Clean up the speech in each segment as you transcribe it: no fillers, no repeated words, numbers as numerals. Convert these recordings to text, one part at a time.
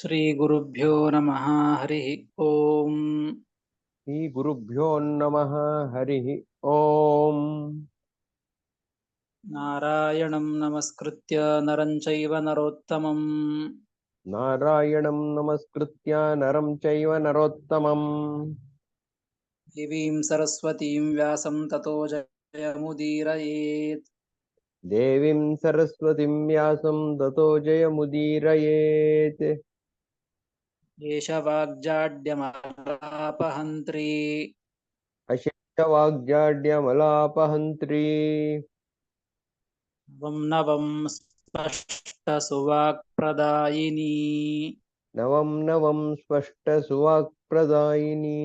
ಶ್ರೀ ಗುರುಭ್ಯೋ ನಮಃ ಹರಿ ಓಂ. ಶ್ರೀ ಗುರುಭ್ಯೋ ನಮಃ ಹರಿ ಓಂ. ನಾರಾಯಣಂ ನಮಸ್ಕೃತ್ಯ ನರಂ ಚೈವ ನರೋತ್ತಮಂ ನಾರಾಯಣಂ ನಮಸ್ಕೃತ್ಯ ನರಂ ಚೈವ ನರೋತ್ತಮಂ ದೇವೀಂ ಸರಸ್ವತೀಂ ವ್ಯಾಸಂ ತತೋ ಜಯಮುದೀರಯೇತ್. ದೇವೀಂ ಸರಸ್ವತಿಂ ವ್ಯಾಸಂ ತತೋ ಜಯಮುದೀರಯೇತ್. ಏಷ ವಾಗ್ಜಾಡ್ಯಮಲಾಪಹಂತ್ರಿ ಅಶೇಷವಾಗ್ಜಾಡ್ಯಮಲಾಪಹಂತ್ರೀ ನವಂ ನವಂ ಸ್ಪಷ್ಟಸುವಾಕ್ಪ್ರದಾಯಿನೀ ನವಂ ನವಂ ಸ್ಪಷ್ಟ ಸುವಾಕ್ಪ್ರದಾಯಿನಿ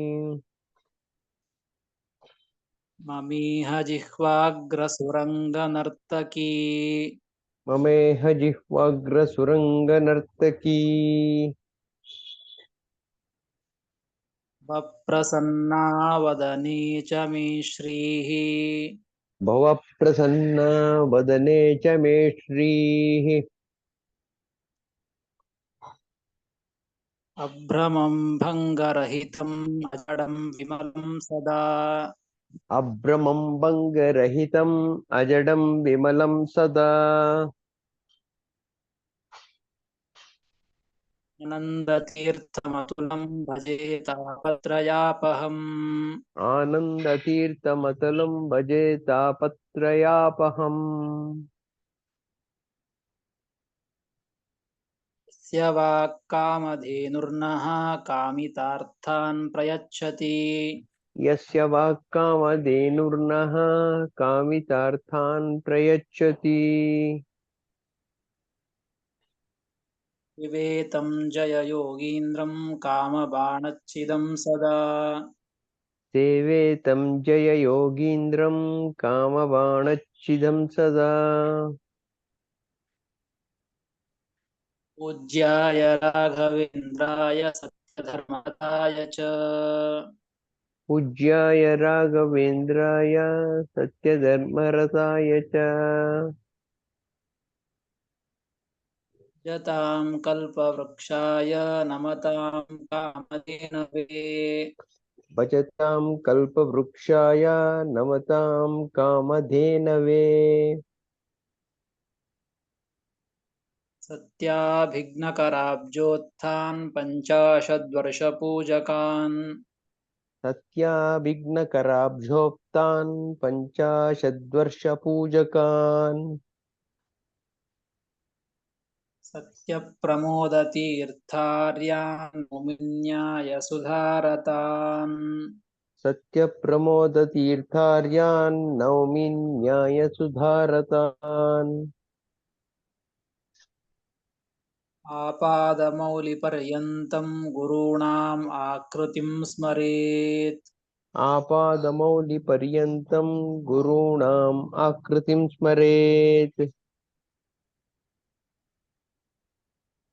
ಮಮೀಹ ಜಿಹ್ವಾಗ್ರಸುರಂಗನರ್ತಕೀ ಮಮೇಹ ಜಿಹ್ವಾಗ್ರ ಸುರಂಗನರ್ತಕೀ ವಪ್ರಸನ್ನಾ ವದನೇ ಚ ಮೇ ಶ್ರೀಃ ಭವಪ್ರಸನ್ನ ವದನೆ ಚ ಮೇ ಶ್ರೀಃ. ಅಭ್ರಮಂ ಭಂಗರಹಿತಂ ಅಜಡಂ ವಿಮಲಂ ಸದಾ ಅಭ್ರಮಂ ಭಂಗರಹಿತಂ ಅಜಡಂ ವಿಮಲಂ ಸದಾ ಆನಂದತೀರ್ಥಮತುಲಂ ಭಜೆ ತಾಪತ್ರಯಾಪಹಂ ಆನಂದತೀರ್ಥಮತಲಂ ಭಜೆ ತಾಪತ್ರಯಾಪಹಂ. ಯಸ್ಯ ವಾಕ್ಕಾಮಧೇನುರ್ನಃ ಕಾಮಿತಾರ್ಥಾನ್ ಪ್ರಯಚ್ಛತಿ ಯಸ್ಯ ವಾಕ್ಕಾಮಧೇನುರ್ನಃ ಕಾಮಿತಾರ್ಥಾನ್ ಪ್ರಯಚ್ಛತಿ ವಿವೇತಂ ಜಯ ಯೋಗೀಂದ್ರಂ ಕಾಮಬಾಣಚ್ಛಿದಂ ಸದಾ ಸೇವೇತಂ ಜಯ ಯೋಗೀಂದ್ರಂ ಕಾಮಬಾಣಚ್ಛಿದಂ ಸದಾ ಪೂಜ್ಯಾಯ ರಾಘವೇಂದ್ರಾಯ ಸತ್ಯಧರ್ಮತಾಯ ಚ ಪೂಜ್ಯಾಯ ರಾಘವೇಂದ್ರಾಯ ಸತ್ಯಧರ್ಮರತಾಯ ಚ ಯತಾಂ ಕಲ್ಪವೃಕ್ಷಾಯ ನಮತಾಂ ಕಾಮಧೇನವೇ ಭಜತಾಂ ಕಲ್ಪವೃಕ್ಷಾಯ ನಮತಾಂ ಕಾಮಧೇನವೇ ಸತ್ಯಾಭಿಘ್ನಕರಾಬ್ಜೋತ್ಥಾನ್ ಪಂಚಾಶದ್ವರ್ಷಪೂಜಕಾನ್ ಸತ್ಯಾಭಿಘ್ನಕರಾಬ್ಜೋಕ್ತಾನ್ ಪಂಚಾಶದ್ವರ್ಷಪೂಜಕಾನ್ ಸತ್ಯಪ್ರಮೋದತೀರ್ಥಾರ್ಯಾನ್ ಮುಮಿನ್ಯಾಯ ಸುಧಾರತಾನ್ ಸತ್ಯಪ್ರಮೋದತೀರ್ಥಾರ್ಯಾನ್ ನೌಮಿ ನ್ಯಾಯಸುಧಾರತಾನ್ ಆಪಾದಮೌಲಿಪರ್ಯಂತಂ ಗುರುಣಾಂ ಆಕೃತಿಂ ಸ್ಮರೇತ್ ಆಪಾದಮೌಲಿಪರ್ಯಂತಂ ಗುರುಣಾಂ ಆಕೃತಿಂ ಸ್ಮರೇತ್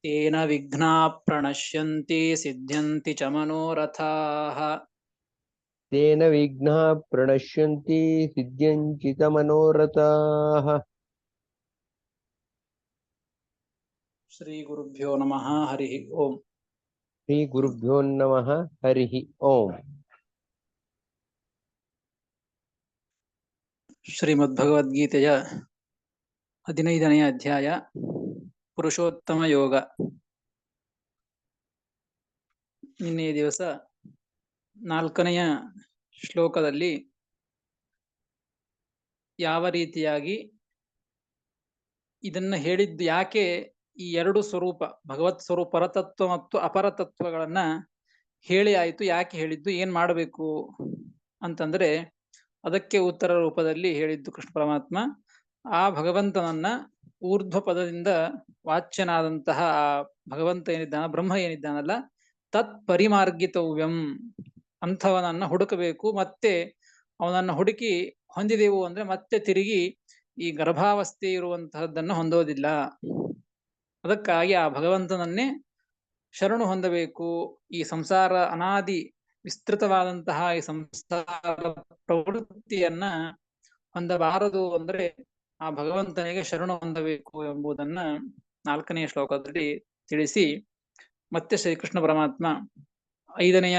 ತೇನ ವಿಘ್ನಾಃ ಪ್ರಣಶ್ಯಂತಿ ಸಿದ್ಧ್ಯಂತಿ ಚ ಮನೋರಥಾಃ ತೇನ ವಿಘ್ನಾಃ ಪ್ರಣಶ್ಯಂತಿ ಸಿದ್ಧ್ಯಂತಿ ಚ ಮನೋರಥಾಃ. ಶ್ರೀ ಗುರುಭ್ಯೋ ನಮಃ ಹರಿ ಓಂ. ಶ್ರೀ ಗುರುಭ್ಯೋ ನಮಃ ಹರಿ ಓಂ. ಶ್ರೀಮದ್ಭಗವದ್ಗೀತೆಯ 15ನೇ ಅಧ್ಯಾಯ ಪುರುಷೋತ್ತಮ ಯೋಗ. ನಿನ್ನೆ ದಿವಸ 4ನೆಯ ಶ್ಲೋಕದಲ್ಲಿ ಯಾವ ರೀತಿಯಾಗಿ ಇದನ್ನ ಹೇಳಿದ್ದು, ಯಾಕೆ ಈ ಎರಡು ಸ್ವರೂಪ ಭಗವತ್ ಸ್ವರೂಪ ಪರತತ್ವ ಮತ್ತು ಅಪರತತ್ವಗಳನ್ನ ಹೇಳಿ ಆಯ್ತು, ಯಾಕೆ ಹೇಳಿದ್ದು, ಏನ್ ಮಾಡಬೇಕು ಅಂತಂದ್ರೆ ಅದಕ್ಕೆ ಉತ್ತರ ರೂಪದಲ್ಲಿ ಹೇಳಿದ್ದು ಕೃಷ್ಣ ಪರಮಾತ್ಮ ಆ ಭಗವಂತನನ್ನ ಊರ್ಧ್ವ ಪದದಿಂದ ವಾಚ್ಯನಾದಂತಹ ಆ ಭಗವಂತ ಏನಿದ್ದಾನ, ಬ್ರಹ್ಮ ಏನಿದ್ದಾನಲ್ಲ, ತತ್ ಪರಿಮಾರ್ಗಿತವ್ಯಂ, ಅಂಥವನನ್ನ ಹುಡುಕಬೇಕು. ಮತ್ತೆ ಅವನನ್ನ ಹುಡುಕಿ ಹೊಂದಿದೆವು ಅಂದ್ರೆ ಮತ್ತೆ ತಿರುಗಿ ಈ ಗರ್ಭಾವಸ್ಥೆ ಇರುವಂತಹದ್ದನ್ನು ಹೊಂದೋದಿಲ್ಲ. ಅದಕ್ಕಾಗಿ ಆ ಭಗವಂತನನ್ನೇ ಶರಣು ಹೊಂದಬೇಕು. ಈ ಸಂಸಾರ ಅನಾದಿ ವಿಸ್ತೃತವಾದಂತಹ ಈ ಸಂಸಾರ ಪ್ರವೃತ್ತಿಯನ್ನ ಹೊಂದಬಾರದು ಅಂದ್ರೆ ಆ ಭಗವಂತನಿಗೆ ಶರಣು ಹೊಂದಬೇಕು ಎಂಬುದನ್ನ 4ನೇ ಶ್ಲೋಕದಲ್ಲಿ ತಿಳಿಸಿ, ಮತ್ತೆ ಶ್ರೀಕೃಷ್ಣ ಪರಮಾತ್ಮ 5ನೆಯ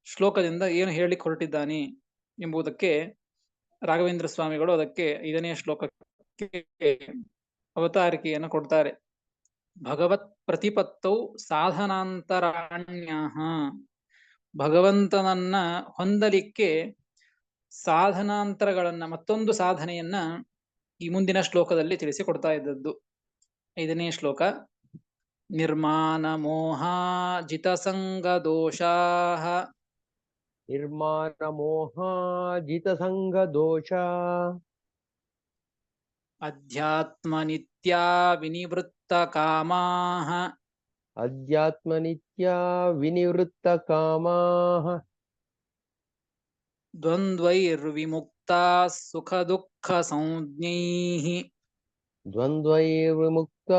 ಶ್ಲೋಕದಿಂದ ಏನು ಹೇಳಿ ಹೊರಟಿದ್ದಾನೆ ಎಂಬುದಕ್ಕೆ ರಾಘವೇಂದ್ರ ಸ್ವಾಮಿಗಳು ಅದಕ್ಕೆ 5ನೆಯ ಶ್ಲೋಕಕ್ಕೆ ಅವತಾರಿಕೆಯನ್ನು ಕೊಡ್ತಾರೆ. ಭಗವತ್ ಪ್ರತಿಪತ್ತೌ ಸಾಧನಾಂತರಾಣ್ಯಃ. ಭಗವಂತನನ್ನ ಹೊಂದಲಿಕ್ಕೆ ಸಾಧನಾಂತರಗಳನ್ನ, ಮತ್ತೊಂದು ಸಾಧನೆಯನ್ನ ಈ ಮುಂದಿನ ಶ್ಲೋಕದಲ್ಲಿ ತಿಳಿಸಿಕೊಡ್ತಾ ಇದ್ದದ್ದು. 5ನೇ ಶ್ಲೋಕ. ನಿರ್ಮಾಣ ಮೋಹಾಜಿತ ಸಂಗ ದೋಷಾಃ ನಿರ್ಮಾಣ ಮೋಹಾಜಿತ ಸಂಘ ದೋಷ ಅಧ್ಯಾತ್ಮ ನಿತ್ಯಾ ವಿನಿವೃತ್ತ ಕಾಮಾಃ ಅಧ್ಯಾತ್ಮ ನಿತ್ಯ ವಿನಿವೃತ್ತ ಕಾಮಾಃ ದ್ವಂದ್ವೈರ್ವಿಮುಕ್ತಾ ಸುಖ ದುಃಖ ಸಂಜ್ಞೈಃ ದ್ವಂದ್ವೈರ್ವಿಮುಕ್ತ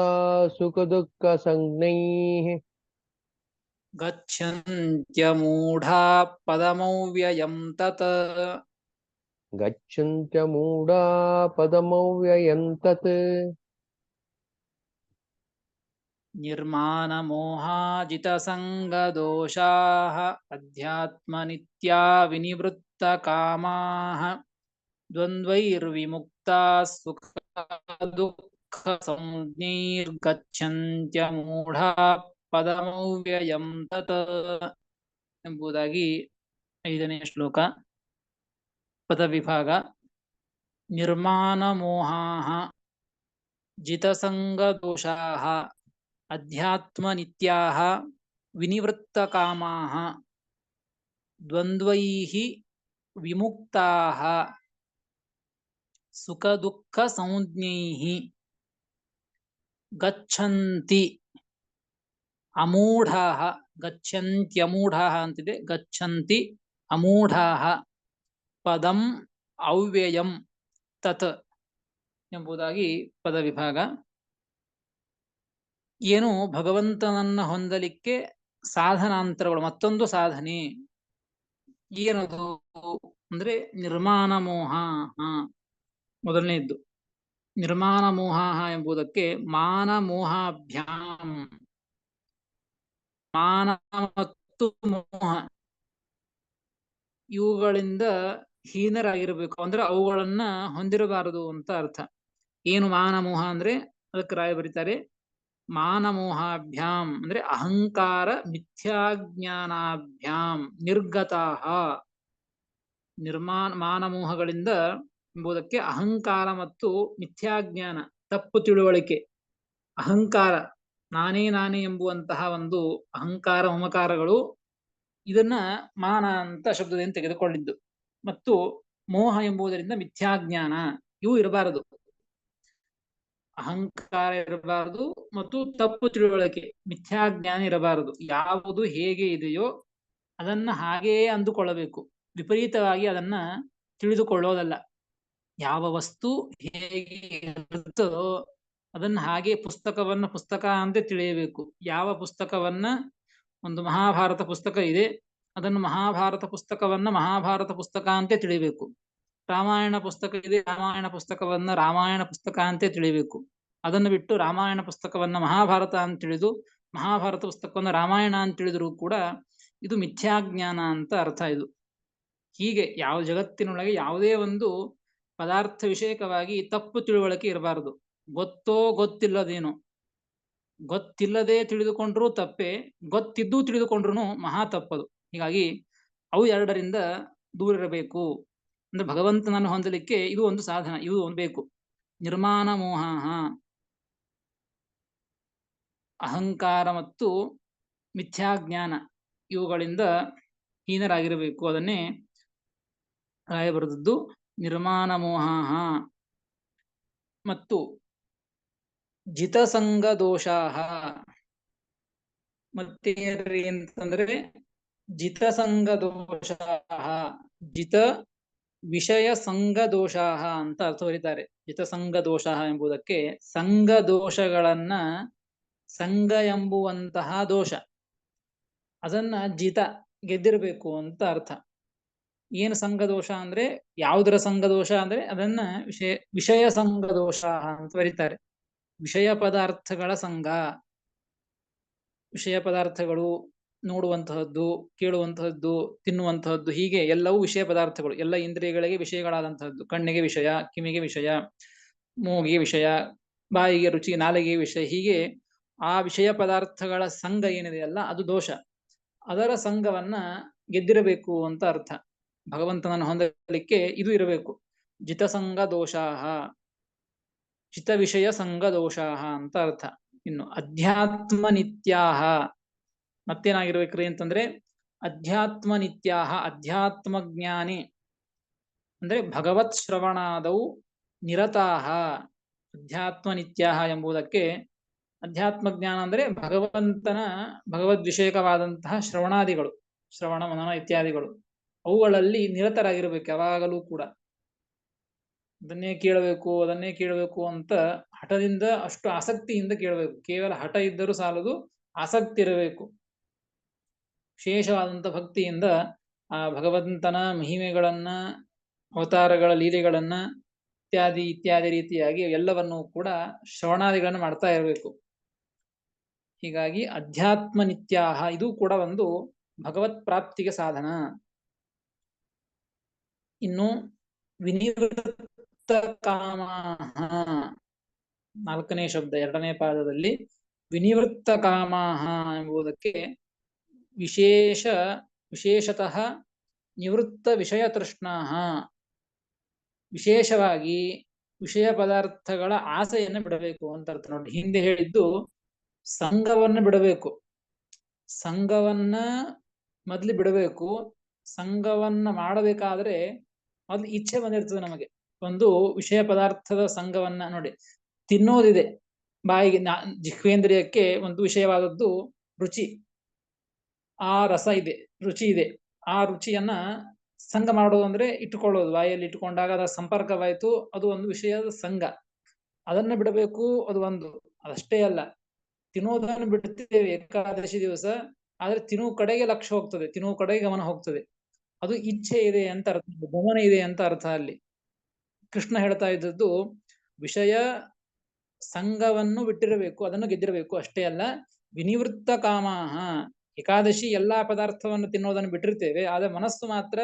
ಸುಖ ದುಃಖ ಸಂಜ್ಞೈಃ ಗಚ್ಚಂತ್ಯಮೂಢಾ ಪದಮವ್ಯಯಂ ತತ್. ಗಚ್ಚಂತ್ಯ ಮೂಢಾ ಪದಮವ್ಯಯಂ ತತ್. ನಿರ್ಮಾಣ ಮೋಹಾಜಿತ ಸಂಗ ದೋಷಾಃ ಅಧ್ಯಾತ್ಮ ನಿತ್ಯಾ ವಿನಿವೃತ್ತ ಕಾಮಾಃ ದ್ವಂದ್ವೈರ್ವಿಮುಕ್ತಾ ಸುಖ ದುಃಖ ಸಂಜ್ಞೈರ್ಗಚ್ಚಂತ್ಯಮೂಢಾ ಪದಮವ್ಯಯಂ ತತ್ ಎಂಬುದಾಗಿ 5ನೇ ಶ್ಲೋಕ. ಪದವಿಭಾಗ. ನಿರ್ಮಾಣ ಮೋಹಾಃ ಜಿತಸಂಗ ದೋಷಾಃ ಅಧ್ಯಾತ್ಮ ನಿತ್ಯಾಃ ವಿನಿವೃತ್ತ ಕಾಮಾಃ ದ್ವಂದ್ವೈಃ ವಿಮುಕ್ತಾಃ ಸುಖ ದುಃಖ ಸಂಜ್ಞೈಃ ಗಚ್ಚಂತಿ ಅಮೂಢಾಃ. ಗಚ್ಚಂತ್ಯಮೂಢಾಃ ಅಂತಿದೆ, ಗಚ್ಚಂತಿ ಅಮೂಢಾಃ ಪದಂ ಅವ್ಯಯಂ ತತ್ ಎಂಬುದಾಗಿ ಪದವಿಭಾಗ. ಏನು ಭಗವಂತನನ್ನ ಹೊಂದಲಿಕ್ಕೆ ಸಾಧನಾಂತರಗಳು, ಮತ್ತೊಂದು ಸಾಧನೆ ಏನದು ಅಂದ್ರೆ ನಿರ್ಮಾಣ ಮೋಹ. ಮೊದಲನೇದ್ದು ನಿರ್ಮಾಣ ಮೋಹ ಎಂಬುದಕ್ಕೆ ಮಾನ ಮೋಹಾಭ್ಯಾಂ, ಮಾನ ಮತ್ತು ಮೋಹ ಇವುಗಳಿಂದ ಹೀನರಾಗಿರಬೇಕು, ಅಂದ್ರೆ ಅವುಗಳನ್ನ ಹೊಂದಿರಬಾರದು ಅಂತ ಅರ್ಥ. ಏನು ಮಾನ ಮೋಹ ಅಂದ್ರೆ ಅದಕ್ಕೆ ರಾಯ ಬರೀತಾರೆ, ಮಾನಮೋಹಾಭ್ಯಾಂ ಅಂದ್ರೆ ಅಹಂಕಾರ ಮಿಥ್ಯಾಜ್ಞಾನಾಭ್ಯಾಂ ನಿರ್ಗತಾಃ. ಮಾನಮೋಹಗಳಿಂದ ಎಂಬುದಕ್ಕೆ ಅಹಂಕಾರ ಮತ್ತು ಮಿಥ್ಯಾಜ್ಞಾನ, ತಪ್ಪು ತಿಳುವಳಿಕೆ, ಅಹಂಕಾರ, ನಾನೇ ನಾನೇ ಎಂಬುವಂತಹ ಒಂದು ಅಹಂಕಾರ ಮಮಕಾರಗಳು, ಇದನ್ನ ಮಾನ ಅಂತ ಶಬ್ದದಿಂದ ತೆಗೆದುಕೊಂಡಿದ್ದು. ಮತ್ತು ಮೋಹ ಎಂಬುದರಿಂದ ಮಿಥ್ಯಾಜ್ಞಾನ, ಇವು ಇರಬಾರದು. ಅಹಂಕಾರ ಇರಬಾರದು ಮತ್ತು ತಪ್ಪು ತಿಳುವಳಿಕೆ, ಮಿಥ್ಯಾಜ್ಞಾನ ಇರಬಾರದು. ಯಾವುದು ಹೇಗೆ ಇದೆಯೋ ಅದನ್ನ ಹಾಗೆಯೇ ಅಂದುಕೊಳ್ಳಬೇಕು, ವಿಪರೀತವಾಗಿ ಅದನ್ನ ತಿಳಿದುಕೊಳ್ಳೋದಲ್ಲ. ಯಾವ ವಸ್ತು ಹೇಗೆ ಇರುತ್ತೋ ಅದನ್ನ ಹಾಗೆ ಪುಸ್ತಕವನ್ನ ಪುಸ್ತಕ ಅಂತ ತಿಳಿಯಬೇಕು. ಯಾವ ಪುಸ್ತಕವನ್ನ, ಒಂದು ಮಹಾಭಾರತ ಪುಸ್ತಕ ಇದೆ, ಅದನ್ನು ಮಹಾಭಾರತ ಪುಸ್ತಕವನ್ನ ಮಹಾಭಾರತ ಪುಸ್ತಕ ಅಂತ ತಿಳಿಬೇಕು. ರಾಮಾಯಣ ಪುಸ್ತಕ ಇದೆ, ರಾಮಾಯಣ ಪುಸ್ತಕವನ್ನ ರಾಮಾಯಣ ಪುಸ್ತಕ ಅಂತ ತಿಳಿಬೇಕು. ಅದನ್ನು ಬಿಟ್ಟು ರಾಮಾಯಣ ಪುಸ್ತಕವನ್ನ ಮಹಾಭಾರತ ಅಂತ ತಿಳಿದು ಮಹಾಭಾರತ ಪುಸ್ತಕವನ್ನ ರಾಮಾಯಣ ಅಂತ ತಿಳಿದರೂ ಕೂಡ ಇದು ಮಿಥ್ಯಾಜ್ಞಾನ ಅಂತ ಅರ್ಥ. ಇದು ಹೀಗೆ ಯಾವ ಜಗತ್ತಿನೊಳಗೆ ಯಾವುದೇ ಒಂದು ಪದಾರ್ಥ ವಿಷಯಕವಾಗಿ ತಪ್ಪು ತಿಳುವಳಿಕೆ ಇರಬಾರದು. ಗೊತ್ತೋ ಗೊತ್ತಿಲ್ಲದೇನೋ, ಗೊತ್ತಿಲ್ಲದೆ ತಿಳಿದುಕೊಂಡ್ರೂ ತಪ್ಪೆ, ಗೊತ್ತಿದ್ದು ತಿಳಿದುಕೊಂಡ್ರು ಮಹಾ ತಪ್ಪದು. ಹೀಗಾಗಿ ಅವು ಎರಡರಿಂದ ದೂರ ಇರಬೇಕು. ಅಂದ್ರೆ ಭಗವಂತನನ್ನು ಹೊಂದಲಿಕ್ಕೆ ಇದು ಒಂದು ಸಾಧನ, ಇದು ಒಂದು ಬೇಕು. ನಿರ್ಮಾಣ ಮೋಹ, ಅಹಂಕಾರ ಮತ್ತು ಮಿಥ್ಯಾಜ್ಞಾನ ಇವುಗಳಿಂದ ಹೀನರಾಗಿರಬೇಕು. ಅದನ್ನೇ ರಾಯ ಬರೆದದ್ದು ನಿರ್ಮಾಣ ಮೋಹ. ಮತ್ತು ಜಿತಸಂಗ ದೋಷಾಹ, ಮತ್ತೇನ್ರಿ ಅಂತಂದ್ರೆ ಜಿತಸಂಗ ದೋಷಾಹ, ಜಿತ ವಿಷಯ ಸಂಘ ದೋಷಾಹ ಅಂತ ಅರ್ಥ ಬರೀತಾರೆ. ಜಿತಸಂಗ ದೋಷಾಹ ಎಂಬುದಕ್ಕೆ ಸಂಘ ದೋಷಗಳನ್ನ, ಸಂಘ ಎಂಬುವಂತಹ ದೋಷ ಅದನ್ನ ಜಿತ ಗೆದ್ದಿರಬೇಕು ಅಂತ ಅರ್ಥ. ಏನು ಸಂಘ ದೋಷ ಅಂದ್ರೆ, ಯಾವುದರ ಸಂಘ ದೋಷ ಅಂದ್ರೆ ಅದನ್ನ ವಿಷಯ ಸಂಘ ದೋಷ ಅಂತ ಬರೀತಾರೆ. ವಿಷಯ ಪದಾರ್ಥಗಳ ಸಂಘ, ವಿಷಯ ಪದಾರ್ಥಗಳು, ನೋಡುವಂತಹದ್ದು, ಕೇಳುವಂತಹದ್ದು, ತಿನ್ನುವಂತಹದ್ದು, ಹೀಗೆ ಎಲ್ಲವೂ ವಿಷಯ ಪದಾರ್ಥಗಳು. ಎಲ್ಲ ಇಂದ್ರಿಯಗಳಿಗೆ ವಿಷಯಗಳಾದಂತಹದ್ದು. ಕಣ್ಣಿಗೆ ವಿಷಯ, ಕಿವಿಗೆ ವಿಷಯ, ಮೂಗಿಗೆ ವಿಷಯ, ಬಾಯಿಗೆ ರುಚಿ, ನಾಲಿಗೆಗೆ ವಿಷಯ, ಹೀಗೆ ಆ ವಿಷಯ ಪದಾರ್ಥಗಳ ಸಂಘ ಏನಿದೆಯಲ್ಲ ಅದು ದೋಷ. ಅದರ ಸಂಘವನ್ನ ಗೆದ್ದಿರಬೇಕು ಅಂತ ಅರ್ಥ. ಭಗವಂತನನ್ನು ಹೊಂದಲಿಕ್ಕೆ ಇದು ಇರಬೇಕು. ಜಿತಸಂಗ ದೋಷಾಹ, ಚಿತ ವಿಷಯ ಸಂಘ ದೋಷಾಹ ಅಂತ ಅರ್ಥ. ಇನ್ನು ಅಧ್ಯಾತ್ಮ ನಿತ್ಯಾಹ, ಮತ್ತೇನಾಗಿರ್ಬೇಕ್ರಿ ಅಂತಂದ್ರೆ ಅಧ್ಯಾತ್ಮ ನಿತ್ಯಾಹ, ಅಧ್ಯಾತ್ಮ ಜ್ಞಾನಿ ಅಂದ್ರೆ ಭಗವತ್ ಶ್ರವಣಾದವು ನಿರತಾಹ. ಅಧ್ಯಾತ್ಮ ನಿತ್ಯಾಹ ಎಂಬುದಕ್ಕೆ ಅಧ್ಯಾತ್ಮ ಜ್ಞಾನ ಅಂದ್ರೆ ಭಗವದ್ ವಿಷಯಕವಾದಂತಹ ಶ್ರವಣಾದಿಗಳು, ಶ್ರವಣ ಮನನ ಇತ್ಯಾದಿಗಳು, ಅವುಗಳಲ್ಲಿ ನಿರತರಾಗಿರ್ಬೇಕು ಯಾವಾಗಲೂ ಕೂಡ. ಅದನ್ನೇ ಕೇಳಬೇಕು ಅದನ್ನೇ ಕೇಳಬೇಕು ಅಂತ ಹಠದಿಂದ, ಅಷ್ಟು ಆಸಕ್ತಿಯಿಂದ ಕೇಳಬೇಕು. ಕೇವಲ ಹಠ ಇದ್ದರೂ ಸಾಲದು, ಆಸಕ್ತಿ ಇರಬೇಕು. ವಿಶೇಷವಾದಂಥ ಭಕ್ತಿಯಿಂದ ಆ ಭಗವಂತನ ಮಹಿಮೆಗಳನ್ನ, ಅವತಾರಗಳ ಲೀಲೆಗಳನ್ನ ಇತ್ಯಾದಿ ಇತ್ಯಾದಿ ರೀತಿಯಾಗಿ ಎಲ್ಲವನ್ನೂ ಕೂಡ ಶ್ರವಣಾದಿಗಳನ್ನು ಮಾಡ್ತಾ ಇರಬೇಕು. ಹೀಗಾಗಿ ಅಧ್ಯಾತ್ಮ ನಿತ್ಯಾಹ ಇದು ಕೂಡ ಒಂದು ಭಗವತ್ ಪ್ರಾಪ್ತಿಗೆ ಸಾಧನ. ಇನ್ನು ವಿನಿವೃತ್ತ ಕಾಮಾಹ, ನಾಲ್ಕನೇ ಶಬ್ದ ಎರಡನೇ ಪಾದದಲ್ಲಿ ವಿನಿವೃತ್ತ ಕಾಮಾಹ ಎಂಬುದಕ್ಕೆ ವಿಶೇಷತಃ ನಿವೃತ್ತ ವಿಷಯ ತೃಷ್ಣಾಹ, ವಿಶೇಷವಾಗಿ ವಿಷಯ ಪದಾರ್ಥಗಳ ಆಸೆಯನ್ನು ಬಿಡಬೇಕು ಅಂತ ಅರ್ಥ. ನೋಡಿ, ಹಿಂದೆ ಹೇಳಿದ್ದು ಸಂಘವನ್ನ ಬಿಡಬೇಕು, ಸಂಘವನ್ನ ಮೊದ್ಲು ಬಿಡಬೇಕು. ಸಂಘವನ್ನ ಮಾಡಬೇಕಾದ್ರೆ ಮೊದ್ಲು ಇಚ್ಛೆ ಬಂದಿರ್ತದೆ ನಮಗೆ. ಒಂದು ವಿಷಯ ಪದಾರ್ಥದ ಸಂಘವನ್ನ ನೋಡಿ, ತಿನ್ನೋದಿದೆ ಬಾಯಿಗೆ, ಜಿಹ್ವೇಂದ್ರಿಯಕ್ಕೆ ಒಂದು ವಿಷಯವಾದದ್ದು ರುಚಿ, ಆ ರಸ ಇದೆ, ರುಚಿ ಇದೆ. ಆ ರುಚಿಯನ್ನ ಸಂಘ ಮಾಡೋದು ಅಂದ್ರೆ ಇಟ್ಟುಕೊಳ್ಳೋದು, ಬಾಯಲ್ಲಿ ಇಟ್ಟುಕೊಂಡಾಗ ಅದರ ಸಂಪರ್ಕವಾಯಿತು, ಅದು ಒಂದು ವಿಷಯದ ಸಂಘ. ಅದನ್ನ ಬಿಡಬೇಕು, ಅದು ಒಂದು. ಅದಷ್ಟೇ ಅಲ್ಲ, ತಿನ್ನೋದನ್ನು ಬಿಡ್ತೇವೆ ಏಕಾದಶಿ ದಿವಸ, ಆದ್ರೆ ತಿನ್ನುವ ಕಡೆಗೆ ಲಕ್ಷ್ಯ ಹೋಗ್ತದೆ, ತಿನ್ನುವ ಕಡೆಗೆ ಗಮನ ಹೋಗ್ತದೆ. ಅದು ಇಚ್ಛೆ ಇದೆ ಅಂತ ಅರ್ಥ, ಗಮನ ಇದೆ ಅಂತ ಅರ್ಥ. ಅಲ್ಲಿ ಕೃಷ್ಣ ಹೇಳ್ತಾ ಇದ್ದದ್ದು ವಿಷಯ ಸಂಘವನ್ನು ಬಿಟ್ಟಿರಬೇಕು, ಅದನ್ನು ಗೆದ್ದಿರಬೇಕು. ಅಷ್ಟೇ ಅಲ್ಲ, ವಿನಿವೃತ್ತ ಕಾಮಾಹ, ಏಕಾದಶಿ ಎಲ್ಲಾ ಪದಾರ್ಥವನ್ನು ತಿನ್ನೋದನ್ನು ಬಿಟ್ಟಿರ್ತೇವೆ, ಆದ್ರೆ ಮನಸ್ಸು ಮಾತ್ರ,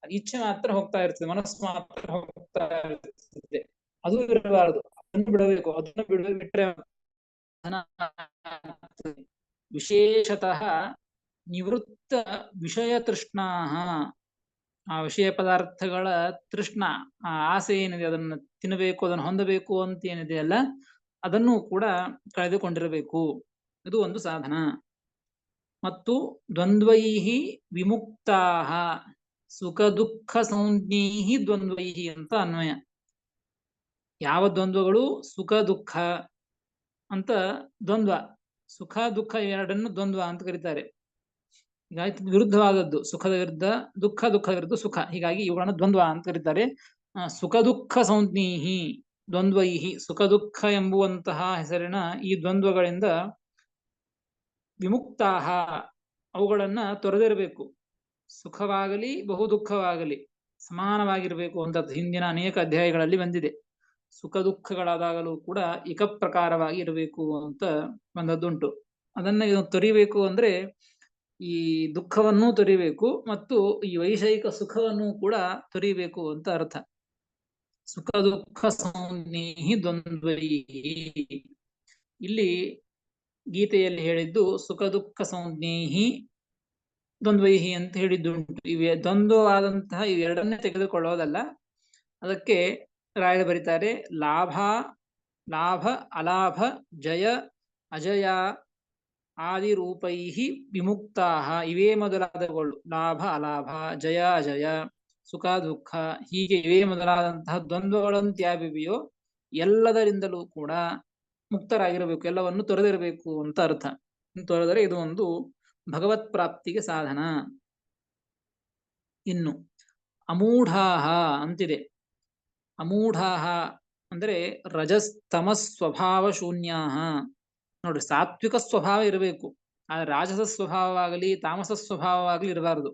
ಇಚ್ಛೆ ಮಾತ್ರ ಹೋಗ್ತಾ ಇರ್ತದೆ, ಮನಸ್ಸು ಮಾತ್ರ ಹೋಗ್ತಾ ಇರ್ತದೆ. ಅದು ಇರಬಾರದು, ಅದನ್ನು ಬಿಡಬೇಕು. ಅದನ್ನು ಬಿಟ್ಟರೆ ವಿಶೇಷತಃ ನಿವೃತ್ತ ವಿಷಯ ತೃಷ್ಣಾಹ, ಆ ವಿಷಯ ಪದಾರ್ಥಗಳ ತೃಷ್ಣ, ಆ ಆಸೆ ಏನಿದೆ, ಅದನ್ನು ತಿನ್ನಬೇಕು, ಅದನ್ನು ಹೊಂದಬೇಕು ಅಂತ ಏನಿದೆ ಅಲ್ಲ, ಅದನ್ನು ಕೂಡ ಕಳೆದುಕೊಂಡಿರಬೇಕು. ಇದು ಒಂದು ಸಾಧನ. ಮತ್ತು ದ್ವಂದ್ವೈಹಿ ವಿಮುಕ್ತಾಹ, ಸುಖ ದುಃಖ ಸಂಜ್ಞೈಹಿ ದ್ವಂದ್ವೈಹಿ ಅಂತ ಅನ್ವಯ. ಯಾವ ದ್ವಂದ್ವಗಳು? ಸುಖ ದುಃಖ ಅಂತ ದ್ವಂದ್ವ, ಸುಖ ದುಃಖ ಎರಡನ್ನು ದ್ವಂದ್ವ ಅಂತ ಕರೀತಾರೆ. ಹೀಗಾಗಿ ವಿರುದ್ಧವಾದದ್ದು, ಸುಖದ ವಿರುದ್ಧ ದುಃಖ, ದುಃಖದ ವಿರುದ್ಧ ಸುಖ, ಹೀಗಾಗಿ ಇವುಗಳನ್ನು ದ್ವಂದ್ವ ಅಂತ ಕರೀತಾರೆ. ಸುಖ ದುಃಖ ಸಂಜ್ಞೈಹಿ ದ್ವಂದ್ವೈಹಿ, ಸುಖ ದುಃಖ ಎಂಬುವಂತಹ ಹೆಸರಿನ ಈ ದ್ವಂದ್ವಗಳಿಂದ ವಿಮುಕ್ತಾಹ, ಅವುಗಳನ್ನ ತೊರೆದಿರಬೇಕು. ಸುಖವಾಗಲಿ ಬಹು ದುಃಖವಾಗಲಿ ಸಮಾನವಾಗಿರಬೇಕು ಅಂತ ಹಿಂದಿನ ಅನೇಕ ಅಧ್ಯಾಯಗಳಲ್ಲಿ ಬಂದಿದೆ. ಸುಖ ದುಃಖಗಳಾದಾಗಲೂ ಕೂಡ ಏಕಪ್ರಕಾರವಾಗಿ ಇರಬೇಕು ಅಂತ ಬಂದದ್ದುಂಟು. ಅದನ್ನ ತೊರಿಬೇಕು ಅಂದ್ರೆ ಈ ದುಃಖವನ್ನೂ ತೊರಿಬೇಕು ಮತ್ತು ಈ ವೈಷಯಿಕ ಸುಖವನ್ನು ಕೂಡ ತೊರಿಬೇಕು ಅಂತ ಅರ್ಥ. ಸುಖ ದುಃಖ ಸಂಜ್ಞೈಹಿ ದ್ವಂದ್ವೈಹಿ, ಇಲ್ಲಿ ಗೀತೆಯಲ್ಲಿ ಹೇಳಿದ್ದು ಸುಖ ದುಃಖ ಸಂಜ್ಞೈಹಿ ದ್ವಂದ್ವೈಹಿ ಅಂತ ಹೇಳಿದ್ದುಂಟು. ಇವೆ ದ್ವಂದ್ವವಾದಂತಹ ಇವೆರಡನ್ನೇ ತೆಗೆದುಕೊಳ್ಳೋದಲ್ಲ. ಅದಕ್ಕೆ ರಾಯರು ಬರೀತಾರೆ, ಲಾಭ ಅಲಾಭ ಜಯ ಅಜಯ ಆದಿರೂಪೈಹಿ ವಿಮುಕ್ತಾಹ, ಇವೇ ಮೊದಲಾದವುಗಳು, ಲಾಭ ಅಲಾಭ, ಜಯ ಅಜಯ, ಸುಖ ದುಃಖ, ಹೀಗೆ ಇವೇ ಮೊದಲಾದಂತಹ ದ್ವಂದ್ವಗಳಂತ್ಯಾವಿವೆಯೋ ಎಲ್ಲದರಿಂದಲೂ ಕೂಡ ಮುಕ್ತರಾಗಿರಬೇಕು, ಎಲ್ಲವನ್ನು ತೊರೆದಿರಬೇಕು ಅಂತ ಅರ್ಥ. ತೊರೆದರೆ ಇದು ಒಂದು ಭಗವತ್ ಪ್ರಾಪ್ತಿಗೆ ಸಾಧನ. ಇನ್ನು ಅಮೂಢಾಹ ಅಂತಿದೆ. ಅಮೂಢಾಹ ಅಂದ್ರೆ ರಜಸ್ತಮಸ್ ಸ್ವಭಾವ ಶೂನ್ಯಾಹ. ನೋಡ್ರಿ, ಸಾತ್ವಿಕ ಸ್ವಭಾವ ಇರಬೇಕು, ಆದ್ರೆ ರಾಜಸ ಸ್ವಭಾವವಾಗಲಿ ತಾಮಸ ಸ್ವಭಾವವಾಗಲಿ ಇರಬಾರದು.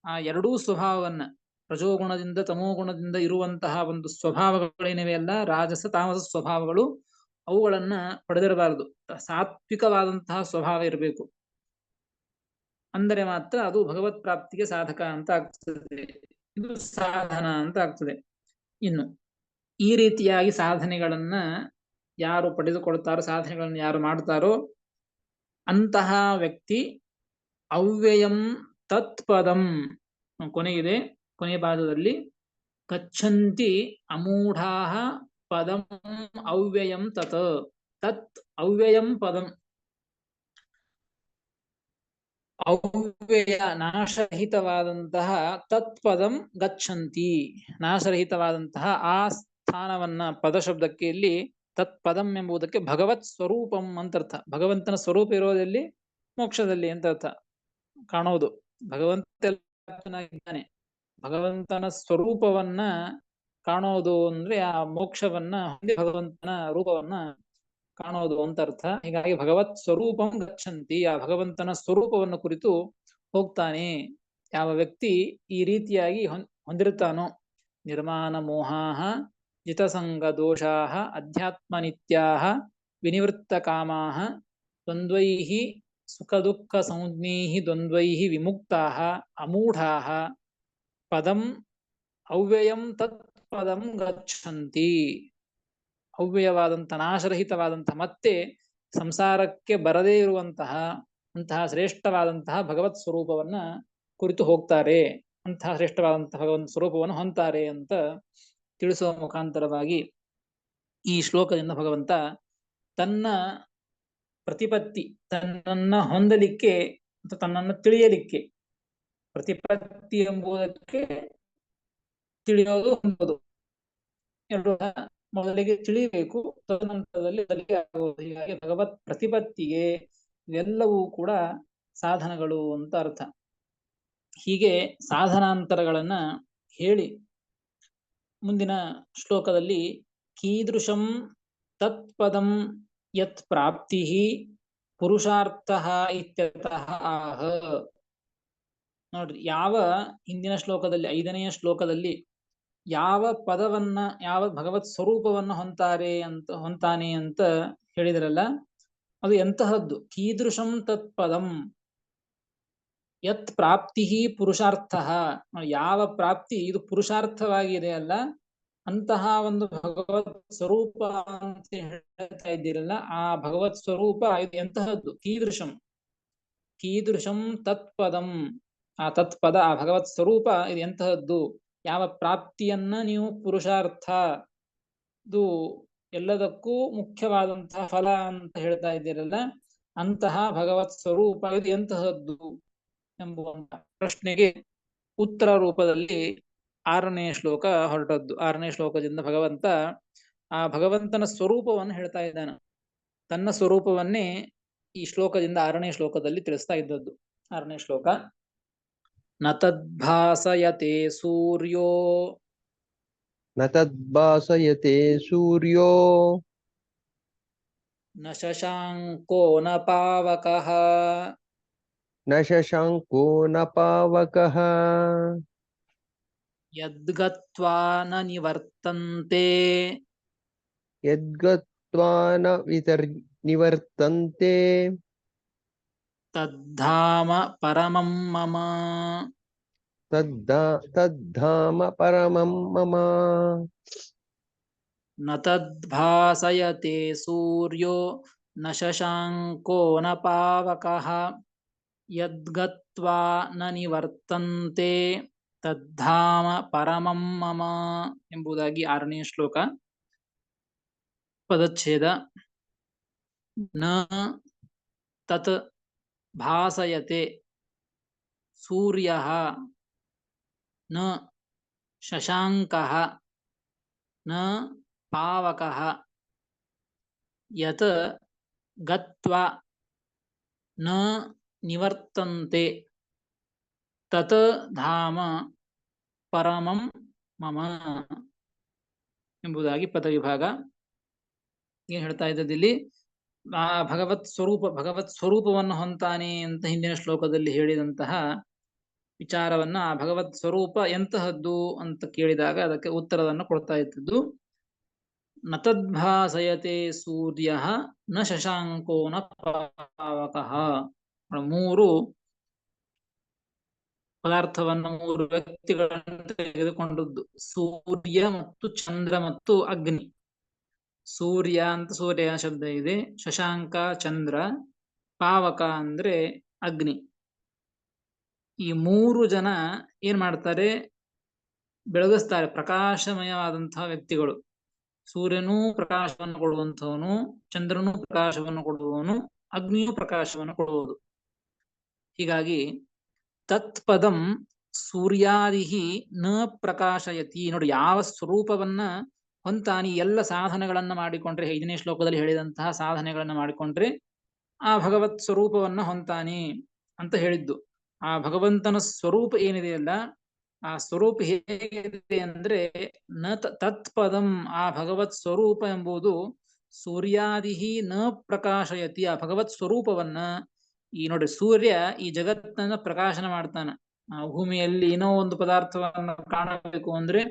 ಆ ಎರಡೂ ಸ್ವಭಾವವನ್ನ, ರಜೋಗುಣದಿಂದ ತಮೋಗುಣದಿಂದ ಇರುವಂತಹ ಒಂದು ಸ್ವಭಾವಗಳೇನಿವೆ ಅಲ್ಲ, ರಾಜಸ ತಾಮಸ ಸ್ವಭಾವಗಳು, ಅವುಗಳನ್ನ ಪಡೆದಿರಬಾರದು. ಸಾತ್ವಿಕವಾದಂತಹ ಸ್ವಭಾವ ಇರಬೇಕು. ಅಂದರೆ ಮಾತ್ರ ಅದು ಭಗವತ್ ಪ್ರಾಪ್ತಿಗೆ ಸಾಧಕ ಅಂತ ಆಗ್ತದೆ. ಇದು ಸಾಧನ ಅಂತ ಆಗ್ತದೆ. ಇನ್ನು ಈ ರೀತಿಯಾಗಿ ಸಾಧನೆಗಳನ್ನ ಯಾರು ಪಡೆದುಕೊಳ್ತಾರೋ, ಸಾಧನೆಗಳನ್ನು ಯಾರು ಮಾಡ್ತಾರೋ ಅಂತಹ ವ್ಯಕ್ತಿ ಅವ್ಯಯಂ ತತ್ಪದಂ, ಕೊನೆಗಿದೆ, ಕೊನೆಯ ಪಾದದಲ್ಲಿ ಗಚ್ಚಂತಿ ಅಮೂಢಾಃ ಪದಂ ಅವ್ಯಯಂ ತತ್ ಅವ್ಯಯಂ ಪದಂ, ಅವ್ಯಯ ನಾಶರಹಿತವಾದಂತಹ ತತ್ಪದಂ ಗಚ್ಚಂತಿ, ನಾಶರಹಿತವಾದಂತಹ ಆ ಸ್ಥಾನವನ್ನ, ಪದ ಶಬ್ದಕ್ಕೆ ಇಲ್ಲಿ ತತ್ಪದಂ ಎಂಬುದಕ್ಕೆ ಭಗವತ್ ಸ್ವರೂಪಂ ಅಂತ ಅರ್ಥ. ಭಗವಂತನ ಸ್ವರೂಪ ಇರೋದಲ್ಲಿ ಮೋಕ್ಷದಲ್ಲಿ ಅಂತ ಅರ್ಥ. ಕಾಣೋದು ಭಗವಂತ ಇದ್ದಾನೆ, ಭಗವಂತನ ಸ್ವರೂಪವನ್ನ ಕಾಣೋದು ಅಂದ್ರೆ ಆ ಮೋಕ್ಷವನ್ನ ಹೊಂದಿ ಭಗವಂತನ ರೂಪವನ್ನ ಕಾಣೋದು ಅಂತ ಅರ್ಥ. ಹೀಗಾಗಿ ಭಗವತ್ ಸ್ವರೂಪಂ ಗಚ್ಚಂತಿ, ಆ ಭಗವಂತನ ಸ್ವರೂಪವನ್ನು ಕುರಿತು ಹೋಗ್ತಾನೆ ಯಾವ ವ್ಯಕ್ತಿ ಈ ರೀತಿಯಾಗಿ ಹೊಂದಿರುತ್ತಾನೋ. ನಿರ್ಮಾಣ ಮೋಹಾಃ ಜಿತಸಂಗ ದೋಷಾಃ ಅಧ್ಯಾತ್ಮ ನಿತ್ಯಾಃ ವಿನಿವೃತ್ತ ಕಾಮಾಃ ದ್ವಂದ್ವೈಃ ಸುಖ ದುಃಖ ಸಂಜ್ಞೈಃ ದ್ವಂದ್ವೈಃ ವಿಮುಕ್ತಾಃ ಅಮೂಢಾಃ ಪದಂ ಅವ್ಯಯಂ ತತ್ ಪದಂ ಗಚ್ಚಂತಿ. ಅವ್ಯಯವಾದಂಥ, ನಾಶರಹಿತವಾದಂತಹ, ಮತ್ತೆ ಸಂಸಾರಕ್ಕೆ ಬರದೇ ಇರುವಂತಹ ಅಂತಹ ಶ್ರೇಷ್ಠವಾದಂತಹ ಭಗವತ್ ಸ್ವರೂಪವನ್ನ ಕುರಿತು ಹೋಗ್ತಾರೆ, ಅಂತಹ ಶ್ರೇಷ್ಠವಾದಂತಹ ಭಗವಂತ ಸ್ವರೂಪವನ್ನು ಹೊಂತಾರೆ ಅಂತ ತಿಳಿಸುವ ಮುಖಾಂತರವಾಗಿ ಈ ಶ್ಲೋಕದಿಂದ ಭಗವಂತ ತನ್ನ ಪ್ರತಿಪತ್ತಿ, ತನ್ನನ್ನ ಹೊಂದಲಿಕ್ಕೆ ಮತ್ತು ತನ್ನನ್ನು ತಿಳಿಯಲಿಕ್ಕೆ, ಪ್ರತಿಪತ್ತಿ ಎಂಬುದಕ್ಕೆ ತಿಳಿಯೋದು ಹೊಂದೋದು ಎರಡು ಮೊದಲಿಗೆ ತಿಳಿಯಬೇಕು, ತದನಂತರದಲ್ಲಿ ಬಲಿಗೆ ಆಗುವುದು. ಹೀಗಾಗಿ ಭಗವತ್ ಪ್ರತಿಪತ್ತಿಗೆ ಇವೆಲ್ಲವೂ ಕೂಡ ಸಾಧನಗಳು ಅಂತ ಅರ್ಥ. ಹೀಗೆ ಸಾಧನಾಂತರಗಳನ್ನ ಹೇಳಿ ಮುಂದಿನ ಶ್ಲೋಕದಲ್ಲಿ ಕೀದೃಶಂ ತತ್ಪದಂ ಯತ್ ಪ್ರಾಪ್ತಿ ಪುರುಷಾರ್ಥಃ ಇತ್ಯತಃ ಆಹ. ನೋಡ್ರಿ, ಯಾವ ಹಿಂದಿನ ಶ್ಲೋಕದಲ್ಲಿ, 5ನೆಯ ಶ್ಲೋಕದಲ್ಲಿ ಯಾವ ಪದವನ್ನ, ಯಾವ ಭಗವತ್ ಸ್ವರೂಪವನ್ನ ಹೊಂತಾನೆ ಅಂತ ಹೇಳಿದ್ರಲ್ಲ, ಅದು ಎಂತಹದ್ದು? ಕೀದೃಶಂ ತತ್ಪದಂ ಯತ್ ಪ್ರಾಪ್ತಿ ಪುರುಷಾರ್ಥ, ಯಾವ ಪ್ರಾಪ್ತಿ ಇದು ಪುರುಷಾರ್ಥವಾಗಿದೆ ಅಲ್ಲ, ಅಂತಹ ಒಂದು ಭಗವತ್ ಸ್ವರೂಪ ಅಂತ ಹೇಳ್ತಾ ಇದ್ದೀರಲ್ಲ, ಆ ಭಗವತ್ ಸ್ವರೂಪ ಇದು ಎಂತಹದ್ದು? ಕೀದೃಶಂ ತತ್ಪದಂ, ಆ ತತ್ಪದ, ಆ ಭಗವತ್ ಸ್ವರೂಪ ಇದು ಎಂತಹದ್ದು? ಯಾವ ಪ್ರಾಪ್ತಿಯನ್ನ ನೀವು ಪುರುಷಾರ್ಥ, ಇದು ಎಲ್ಲದಕ್ಕೂ ಮುಖ್ಯವಾದಂತಹ ಫಲ ಅಂತ ಹೇಳ್ತಾ ಇದ್ದೀರಲ್ಲ, ಅಂತಹ ಭಗವತ್ ಸ್ವರೂಪ ಇದು ಎಂತಹದ್ದು ಎಂಬುವಂತ ಪ್ರಶ್ನೆಗೆ ಉತ್ತರ ರೂಪದಲ್ಲಿ 6ನೇ ಶ್ಲೋಕ ಹೊರಟದ್ದು. 6ನೇ ಶ್ಲೋಕದಿಂದ ಭಗವಂತ ಆ ಭಗವಂತನ ಸ್ವರೂಪವನ್ನು ಹೇಳ್ತಾ ಇದ್ದಾನೆ. ತನ್ನ ಸ್ವರೂಪವನ್ನೇ ಈ ಶ್ಲೋಕದಿಂದ 6ನೇ ಶ್ಲೋಕದಲ್ಲಿ ತಿಳಿಸ್ತಾ ಇದ್ದದ್ದು. 6ನೇ ಶ್ಲೋಕ: ನ ತದ್ಭಾಸಯತೆ ಸೂರ್ಯೋ ನ ತದ್ಭಾಸಯತೆ ಸೂರ್ಯೋ ನ ಶಶಾಂಕೋ ನ ಪಾವಕಃ ನ ಶಶಾಂಕೋ ನ ಪಾವಕಃ ಯದ್ಗತ್ವಾ ನ ನಿವರ್ತಂತೆ ಯದ್ಗತ್ವಾ ನ ನಿವರ್ತಂತೆ ತದ್ಧಾಮ ಪರಮಂ ಮಮ. ತದ್ಧಾಮ ಪರಮಂ ಮಮ. ನ ತದ್ಭಾಸಯತೆ ಸೂರ್ಯೋ ನ ಶಶಾಂಕೋ ನ ಪಾವಕಃ ಯದ್ಗತ್ವಾ ನ ನಿವರ್ತಂತೆ ತದ್ಧಾಮ ಪರಮಂ ಮಮ ಎಂಬುದಾಗಿ 6ನೇ ಶ್ಲೋಕ. ಪದಚ್ಛೇದ: ನ ತತ್ ಭಾಸಯತೆ ಸೂರ್ಯಃ ನ ಶಶಾಂಕಃ ನ ಪಾವಕಃ ಯತ್ ಗತ್ವಾ ನ ನಿವರ್ತಂತೆ ತತ್ ಧಾಮ ಪರಮಂ ಮಮ ಎಂಬುದಾಗಿ ಪದವಿಭಾಗ. ಏನ್ ಹೇಳ್ತಾ ಇದ್ದದಿಲ್ಲಿ? ಆ ಭಗವತ್ ಸ್ವರೂಪವನ್ನು ಹೊಂತಾನೆ ಅಂತ ಹಿಂದಿನ ಶ್ಲೋಕದಲ್ಲಿ ಹೇಳಿದಂತಹ ವಿಚಾರವನ್ನ, ಆ ಭಗವತ್ ಸ್ವರೂಪ ಎಂತಹದ್ದು ಅಂತ ಕೇಳಿದಾಗ ಅದಕ್ಕೆ ಉತ್ತರವನ್ನು ಕೊಡ್ತಾ ಇದ್ದದ್ದು. ನ ತದ್ಭಾಸಯತೆ ಸೂರ್ಯ ನ ಶಶಾಂಕೋ ನ ಪಾವಕಃ. 3 ಪದಾರ್ಥವನ್ನು 3 ವ್ಯಕ್ತಿಗಳನ್ನು ತೆಗೆದುಕೊಂಡದ್ದು. ಸೂರ್ಯ ಮತ್ತು ಚಂದ್ರ ಮತ್ತು ಅಗ್ನಿ. ಸೂರ್ಯ ಅಂತ ಸೂರ್ಯ ಶಬ್ದ ಇದೆ, ಶಶಾಂಕ ಚಂದ್ರ, ಪಾವಕ ಅಂದ್ರೆ ಅಗ್ನಿ. ಈ 3 ಜನ ಏನ್ ಮಾಡ್ತಾರೆ, ಬೆಳಗಿಸ್ತಾರೆ. ಪ್ರಕಾಶಮಯವಾದಂತಹ ವ್ಯಕ್ತಿಗಳು. ಸೂರ್ಯನೂ ಪ್ರಕಾಶವನ್ನು ಕೊಡುವಂಥವನು, ಚಂದ್ರನೂ ಪ್ರಕಾಶವನ್ನು ಕೊಡುವವನು, ಅಗ್ನಿಯೂ ಪ್ರಕಾಶವನ್ನು ಕೊಡುವುದು. ಹೀಗಾಗಿ ತತ್ಪದಂ ಸೂರ್ಯಾದಿಹಿ ನ ಪ್ರಕಾಶಯತಿ. ನೋಡಿ, ಯಾವ ಸ್ವರೂಪವನ್ನ ಹೊಂತಾನಿ, ಎಲ್ಲ ಸಾಧನೆಗಳನ್ನ ಮಾಡಿಕೊಂಡ್ರೆ, 5ನೇ ಶ್ಲೋಕದಲ್ಲಿ ಹೇಳಿದಂತಹ ಸಾಧನೆಗಳನ್ನ ಮಾಡಿಕೊಂಡ್ರೆ ಆ ಭಗವತ್ ಸ್ವರೂಪವನ್ನ ಹೊಂತಾನಿ ಅಂತ ಹೇಳಿದ್ದು. ಆ ಭಗವಂತನ ಸ್ವರೂಪ ಏನಿದೆಯಲ್ಲ, ಆ ಸ್ವರೂಪ ಹೇಗಿದೆ ಅಂದ್ರೆ ತತ್ಪದಂ, ಆ ಭಗವತ್ ಸ್ವರೂಪ ಎಂಬುದು ಸೂರ್ಯಾದಿಹಿ ನ ಪ್ರಕಾಶಯತಿ. ಆ ಭಗವತ್ ಸ್ವರೂಪವನ್ನ, ಈ ನೋಡಿ, ಸೂರ್ಯ ಈ ಜಗತ್ತನ್ನ ಪ್ರಕಾಶನ ಮಾಡ್ತಾನ. ಆ ಭೂಮಿಯಲ್ಲಿ ಏನೋ ಒಂದು ಪದಾರ್ಥವನ್ನು ಕಾಣಬೇಕು ಅಂದ್ರೆ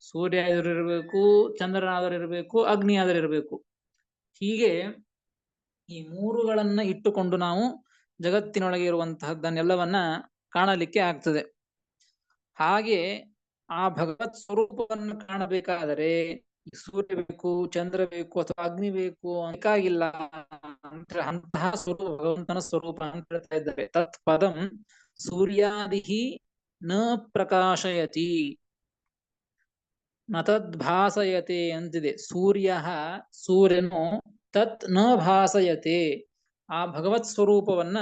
ಸೂರ್ಯ ಎದುರಿರಬೇಕು, ಚಂದ್ರನಾದರೂ ಇರಬೇಕು, ಅಗ್ನಿ ಆದರೂ ಇರಬೇಕು. ಹೀಗೆ ಈ 3ಗಳನ್ನ ಇಟ್ಟುಕೊಂಡು ನಾವು ಜಗತ್ತಿನೊಳಗೆ ಇರುವಂತಹದ್ದನ್ನೆಲ್ಲವನ್ನ ಕಾಣಲಿಕ್ಕೆ ಆಗ್ತದೆ. ಹಾಗೆ ಆ ಭಗವತ್ ಸ್ವರೂಪವನ್ನು ಕಾಣಬೇಕಾದರೆ ಸೂರ್ಯ ಬೇಕು, ಚಂದ್ರ ಬೇಕು, ಅಥವಾ ಅಗ್ನಿ ಬೇಕು ಬೇಕಾಗಿಲ್ಲ. ಅಂತಹ ಸ್ವರೂಪ ಭಗವಂತನ ಸ್ವರೂಪ ಅಂತ ಹೇಳ್ತಾ ಇದ್ದಾರೆ. ತತ್ಪದಂ ಸೂರ್ಯಾದಿಹಿ ನ ಪ್ರಕಾಶಯತಿ ನ ತದ್ಭಾಸಯತೆ ಅಂತಿದೆ. ಸೂರ್ಯನು ತತ್ ನ ಭಾಸಯತೆ, ಆ ಭಗವತ್ ಸ್ವರೂಪವನ್ನ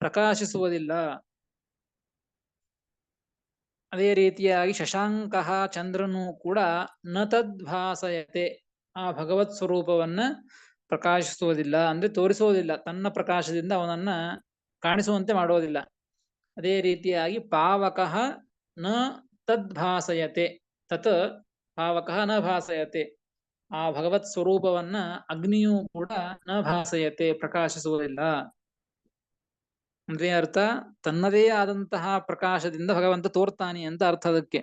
ಪ್ರಕಾಶಿಸುವುದಿಲ್ಲ. ಅದೇ ರೀತಿಯಾಗಿ ಶಶಾಂಕ ಚಂದ್ರನು ಕೂಡ ನ ತದ್ಭಾಸಯತೆ, ಆ ಭಗವತ್ ಸ್ವರೂಪವನ್ನ ಪ್ರಕಾಶಿಸುವುದಿಲ್ಲ, ಅಂದ್ರೆ ತೋರಿಸುವುದಿಲ್ಲ. ತನ್ನ ಪ್ರಕಾಶದಿಂದ ಅವನನ್ನ ಕಾಣಿಸುವಂತೆ ಮಾಡೋದಿಲ್ಲ. ಅದೇ ರೀತಿಯಾಗಿ ಪಾವಕಃ ನ ತದ್ಭಾಸಯತೆ, ತತ್ ಪಾವಕಃ ನ ಭಾಸಯತೆ, ಆ ಭಗವತ್ ಸ್ವರೂಪವನ್ನ ಅಗ್ನಿಯೂ ಕೂಡ ನ ಭಾಸಯತೆ, ಪ್ರಕಾಶಿಸುವುದಿಲ್ಲ. ಅಂದ್ರೆ ಅರ್ಥ, ತನ್ನದೇ ಆದಂತಹ ಪ್ರಕಾಶದಿಂದ ಭಗವಂತ ತೋರ್ತಾನೆ ಅಂತ ಅರ್ಥ ಅದಕ್ಕೆ.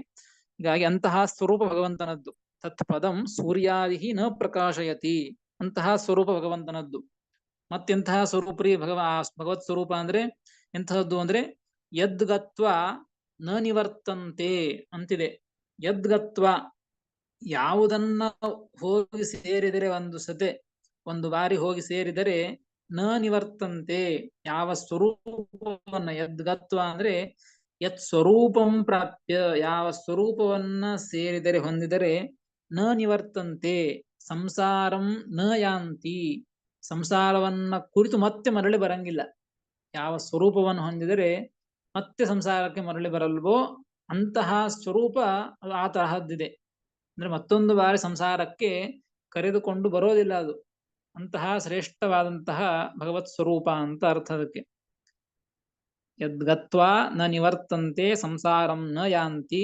ಹೀಗಾಗಿ ಅಂತಹ ಸ್ವರೂಪ ಭಗವಂತನದ್ದು. ತತ್ಪದಂ ಸೂರ್ಯಾದಿಹಿ ನ ಪ್ರಕಾಶಯತಿ, ಅಂತಹ ಸ್ವರೂಪ ಭಗವಂತನದ್ದು. ಮತ್ತೆಂತಹ ಸ್ವರೂಪ್ರಿ ಭಗವತ್ ಸ್ವರೂಪ ಅಂದ್ರೆ ಎಂತಹದ್ದು ಅಂದ್ರೆ ಯದ್ಗತ್ವ ನ ನಿವರ್ತಂತೆ ಅಂತಿದೆ. ಯದ್ಗತ್ವ, ಯಾವುದನ್ನ ಹೋಗಿ ಸೇರಿದರೆ, ಒಂದು ಬಾರಿ ಹೋಗಿ ಸೇರಿದರೆ ನ ನಿವರ್ತಂತೆ, ಯಾವ ಸ್ವರೂಪವನ್ನ, ಯದ್ಗತ್ವ ಅಂದ್ರೆ ಯತ್ ಸ್ವರೂಪಂ ಪ್ರಾಪ್ಯ, ಯಾವ ಸ್ವರೂಪವನ್ನ ಸೇರಿದರೆ ಹೊಂದಿದರೆ ನ ನಿವರ್ತಂತೆ ಸಂಸಾರಂ ನ ಯಾಂತಿ, ಸಂಸಾರವನ್ನ ಕುರಿತು ಮತ್ತೆ ಮರಳಿ ಬರಂಗಿಲ್ಲ. ಯಾವ ಸ್ವರೂಪವನ್ನು ಹೊಂದಿದರೆ ಮತ್ತೆ ಸಂಸಾರಕ್ಕೆ ಮರಳಿ ಬರಲ್ವೋ ಅಂತಹ ಸ್ವರೂಪ ಆ ತರಹದ್ದಿದೆ. ಅಂದ್ರೆ ಮತ್ತೊಂದು ಬಾರಿ ಸಂಸಾರಕ್ಕೆ ಕರೆದುಕೊಂಡು ಬರೋದಿಲ್ಲ ಅದು. ಅಂತಹ ಶ್ರೇಷ್ಠವಾದಂತಹ ಭಗವತ್ ಸ್ವರೂಪ ಅಂತ ಅರ್ಥ ಅದಕ್ಕೆ. ಯದ್ಗತ್ವಾ ನ ನಿವರ್ತಂತೆ ಸಂಸಾರಂ ನ ಯಾಂತಿ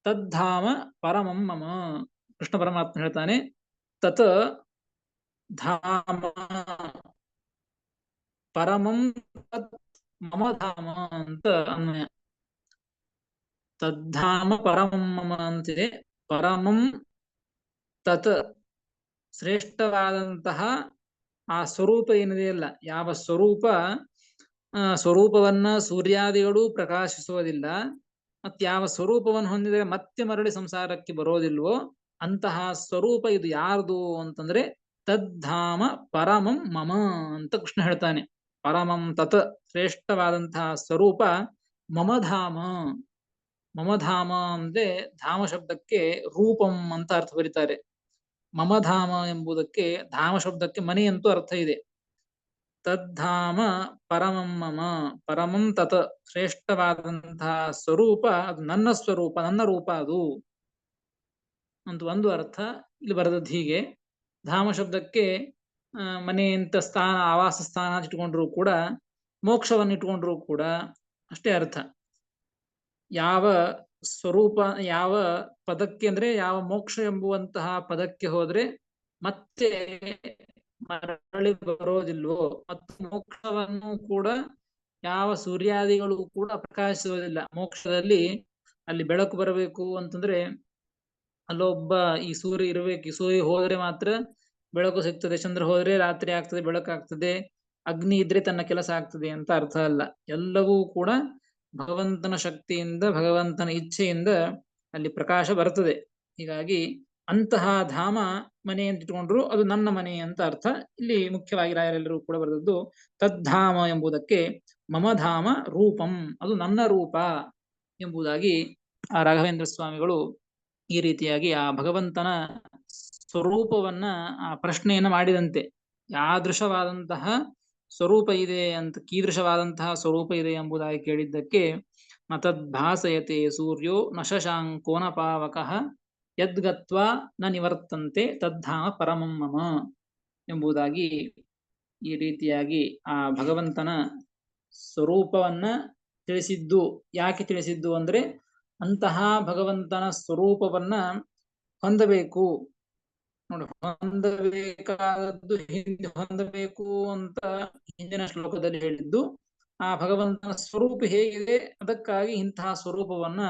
ತದ್ಧಾಮ ಪರಮಂ ಮಮ. ಕೃಷ್ಣ ಪರಮಾತ್ಮ ಹೇಳ್ತಾನೆ, ತತ್ ಧಾಮ ಪರಮಂ ತತ್ ಮಮ ಧಾಮ ಅಂತ ಅನ್ವಯ. ತದ್ಧಾಮ ಪರಮಂ ಮಮ ಅಂತಿದೆ. ಪರಮಂ ತತ್, ಶ್ರೇಷ್ಠವಾದಂತಹ ಆ ಸ್ವರೂಪ ಏನಿದೆಯಲ್ಲ, ಯಾವ ಸ್ವರೂಪವನ್ನ ಸೂರ್ಯಾದಿಗಳು ಪ್ರಕಾಶಿಸುವುದಿಲ್ಲ, ಮತ್ತೆ ಯಾವ ಸ್ವರೂಪವನ್ನು ಹೊಂದಿದರೆ ಮತ್ತೆ ಮರಳಿ ಸಂಸಾರಕ್ಕೆ ಬರೋದಿಲ್ವೋ ಅಂತಹ ಸ್ವರೂಪ ಇದು ಯಾರ್ದು ಅಂತಂದ್ರೆ ತದ್ಧಾಮ ಪರಮಂ ಮಮ ಅಂತ ಕೃಷ್ಣ ಹೇಳ್ತಾನೆ. ಪರಮಂ ತತ್, ಶ್ರೇಷ್ಠವಾದಂತಹ ಸ್ವರೂಪ ಮಮಧಾಮ. ಮಮಧಾಮ ಅಂದ್ರೆ ಧಾಮ ಶಬ್ದಕ್ಕೆ ರೂಪಂ ಅಂತ ಅರ್ಥ ಬರೀತಾರೆ. ಮಮಧಾಮ ಎಂಬುದಕ್ಕೆ, ಧಾಮ ಶಬ್ದಕ್ಕೆ ಮನೆ ಅಂತೂ ಅರ್ಥ ಇದೆ. ತದ್ಧಾಮ ಪರಮಂ ಮಮ, ಪರಮಂ ತತ್, ಶ್ರೇಷ್ಠವಾದಂತಹ ಸ್ವರೂಪ ಅದು ನನ್ನ ಸ್ವರೂಪ, ನನ್ನ ರೂಪ ಅದು ಅಂತ ಒಂದು ಅರ್ಥ ಇಲ್ಲಿ ಬರೆದದ್ದು. ಹೀಗೆ ಧಾಮ ಶಬ್ದಕ್ಕೆ ಮನೆ ಅಂತ ಸ್ಥಾನ, ಆವಾಸ ಸ್ಥಾನ ಇಟ್ಕೊಂಡ್ರು ಕೂಡ, ಮೋಕ್ಷವನ್ನು ಇಟ್ಕೊಂಡ್ರು ಕೂಡ ಅಷ್ಟೇ ಅರ್ಥ. ಯಾವ ಸ್ವರೂಪ, ಯಾವ ಪದಕ್ಕೆ ಅಂದ್ರೆ ಯಾವ ಮೋಕ್ಷ ಎಂಬುವಂತಹ ಪದಕ್ಕೆ ಹೋದ್ರೆ ಮತ್ತೆ ಮರಳಿ ಬರೋದಿಲ್ವೋ, ಮತ್ತು ಮೋಕ್ಷವನ್ನು ಕೂಡ ಯಾವ ಸೂರ್ಯಾದಿಗಳು ಕೂಡ ಪ್ರಕಾಶಿಸುವುದಿಲ್ಲ. ಮೋಕ್ಷದಲ್ಲಿ ಅಲ್ಲಿ ಬೆಳಕು ಬರಬೇಕು ಅಂತಂದ್ರೆ ಅಲ್ಲೊಬ್ಬ ಈ ಸೂರ್ಯ ಇರಬೇಕು. ಈ ಸೂರ್ಯ ಹೋದ್ರೆ ಮಾತ್ರ ಬೆಳಕು ಸಿಗ್ತದೆ, ಚಂದ್ರ ಹೋದ್ರೆ ರಾತ್ರಿ ಆಗ್ತದೆ, ಬೆಳಕಾಗ್ತದೆ, ಅಗ್ನಿ ಇದ್ರೆ ತನ್ನ ಕೆಲಸ ಆಗ್ತದೆ ಅಂತ ಅರ್ಥ ಅಲ್ಲ. ಎಲ್ಲವೂ ಕೂಡ ಭಗವಂತನ ಶಕ್ತಿಯಿಂದ ಭಗವಂತನ ಇಚ್ಛೆಯಿಂದ ಅಲ್ಲಿ ಪ್ರಕಾಶ ಬರ್ತದೆ. ಹೀಗಾಗಿ ಅಂತಹ ಧಾಮ ಮನೆ ಅಂತ ಇಟ್ಕೊಂಡ್ರು ಅದು ನನ್ನ ಮನೆ ಅಂತ ಅರ್ಥ. ಇಲ್ಲಿ ಮುಖ್ಯವಾಗಿ ರಾಯರೆಲ್ಲರೂ ಕೂಡ ಬರೆದದ್ದು ತದ್ಧಾಮ ಎಂಬುದಕ್ಕೆ ಮಮ ಧಾಮ ರೂಪಂ, ಅದು ನನ್ನ ರೂಪ ಎಂಬುದಾಗಿ ಆ ರಾಘವೇಂದ್ರ ಸ್ವಾಮಿಗಳು ಈ ರೀತಿಯಾಗಿ ಆ ಭಗವಂತನ ಸ್ವರೂಪವನ್ನ ಆ ಪ್ರಶ್ನೆಯನ್ನ ಮಾಡಿದಂತೆ. ಯಾದೃಶವಾದಂತಹ ಸ್ವರೂಪ ಇದೆ ಅಂತ, ಕೀದೃಶವಾದಂತಹ ಸ್ವರೂಪ ಇದೆ ಎಂಬುದಾಗಿ ಕೇಳಿದ್ದಕ್ಕೆ ನ ತದ್ಭಾಸಯತೆ ಸೂರ್ಯೋ ನ ಶಶಾಂಕೋ ನ ಪಾವಕಃ ಯದ್ಗತ್ವಾ ನ ನಿವರ್ತಂತೆ ತದ್ಧಾಮ ಪರಮಂ ಮಮ ಎಂಬುದಾಗಿ ಈ ರೀತಿಯಾಗಿ ಆ ಭಗವಂತನ ಸ್ವರೂಪವನ್ನ ತಿಳಿಸಿದ್ದು. ಯಾಕೆ ತಿಳಿಸಿದ್ದು ಅಂದ್ರೆ ಅಂತಹ ಭಗವಂತನ ಸ್ವರೂಪವನ್ನ ಹೊಂದಬೇಕು. ನೋಡಿ, ಹೊಂದಬೇಕಾದದ್ದು ಹಿಂದೆ ಹೊಂದಬೇಕು ಅಂತ ಹಿಂದಿನ ಶ್ಲೋಕದಲ್ಲಿ ಹೇಳಿದ್ದು. ಆ ಭಗವಂತನ ಸ್ವರೂಪ ಹೇಗಿದೆ, ಅದಕ್ಕಾಗಿ ಇಂತಹ ಸ್ವರೂಪವನ್ನ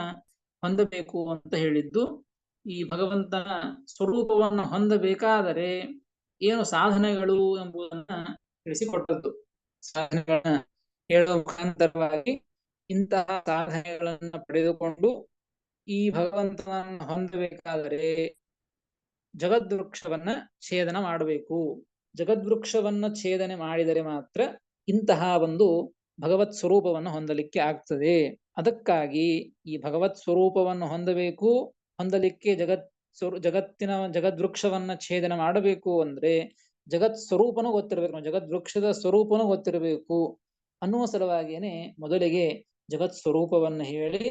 ಹೊಂದಬೇಕು ಅಂತ ಹೇಳಿದ್ದು. ಈ ಭಗವಂತನ ಸ್ವರೂಪವನ್ನ ಹೊಂದಬೇಕಾದರೆ ಏನು ಸಾಧನೆಗಳು ಎಂಬುದನ್ನ ತಿಳಿಸಿಕೊಟ್ಟದ್ದು. ಸಾಧನೆಗಳನ್ನ ಹೇಳುವ ಮುಖಾಂತರವಾಗಿ ಇಂತಹ ಸಾಧನೆಗಳನ್ನ ಪಡೆದುಕೊಂಡು ಈ ಭಗವಂತನನ್ನು ಹೊಂದಬೇಕಾದರೆ ಜಗದ್ವೃಕ್ಷವನ್ನ ಛೇದನ ಮಾಡಬೇಕು. ಜಗದ್ವೃಕ್ಷವನ್ನ ಛೇದನೆ ಮಾಡಿದರೆ ಮಾತ್ರ ಇಂತಹ ಒಂದು ಭಗವತ್ ಸ್ವರೂಪವನ್ನು ಹೊಂದಲಿಕ್ಕೆ ಆಗ್ತದೆ. ಅದಕ್ಕಾಗಿ ಈ ಭಗವತ್ ಸ್ವರೂಪವನ್ನು ಹೊಂದಬೇಕು, ಹೊಂದಲಿಕ್ಕೆ ಜಗತ್ತಿನ ಜಗದ್ವೃಕ್ಷವನ್ನ ಛೇದನ ಮಾಡಬೇಕು ಅಂದ್ರೆ ಜಗತ್ ಸ್ವರೂಪನೂ ಗೊತ್ತಿರಬೇಕು, ಜಗದ್ವೃಕ್ಷದ ಸ್ವರೂಪನೂ ಗೊತ್ತಿರಬೇಕು ಅನ್ನುವ ಸಲುವಾಗಿಯೇ ಮೊದಲಿಗೆ ಜಗತ್ ಸ್ವರೂಪವನ್ನು ಹೇಳಿ